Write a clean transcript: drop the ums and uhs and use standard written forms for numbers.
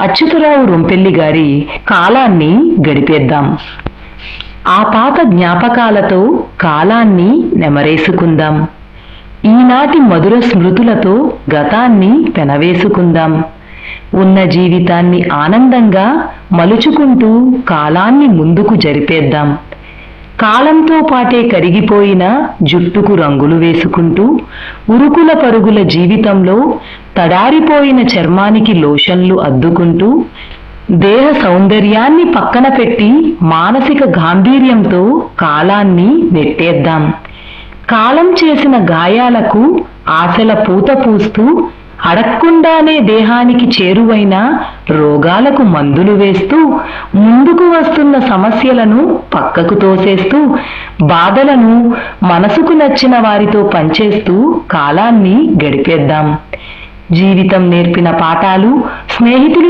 అచ్యుతరావు రొంపెల్లి గారి కాలాన్ని గడిపేద్దాం. ఆ పాత జ్ఞాపకాలతో కాలాన్ని నెమరేసుకుందాం. ఈనాటి మధుర స్మృతులతో గతాన్ని పెనవేసుకుందాం. ఉన్న జీవితాన్ని ఆనందంగా మలుచుకుంటూ కాలాన్ని ముందుకు జరిపేద్దాం. కాలంతో పాటే కరిగిపోయిన జుట్టుకు రంగులు వేసుకుంటూ, ఉరుకుల పరుగుల జీవితంలో తడారిపోయిన చర్మానికి లోషన్లు అద్దుకుంటూ, దేహ సౌందర్యాన్ని పక్కన పెట్టి మానసిక గాంభీర్యంతో కాలాన్ని నెట్టేద్దాం. కాలం చేసిన గాయాలకు ఆశల పూత పూస్తూ, అడక్కుండానే దేహానికి చేరువైన రోగాలకు మందులు వేస్తూ, ముందుకు వస్తున్న సమస్యలను పక్కకు తోసేస్తూ, బాధలను మనసుకు నచ్చిన వారితో పంచేస్తూ కాలాన్ని గడిపేద్దాం. జీవితం నేర్పిన పాఠాలు స్నేహితులు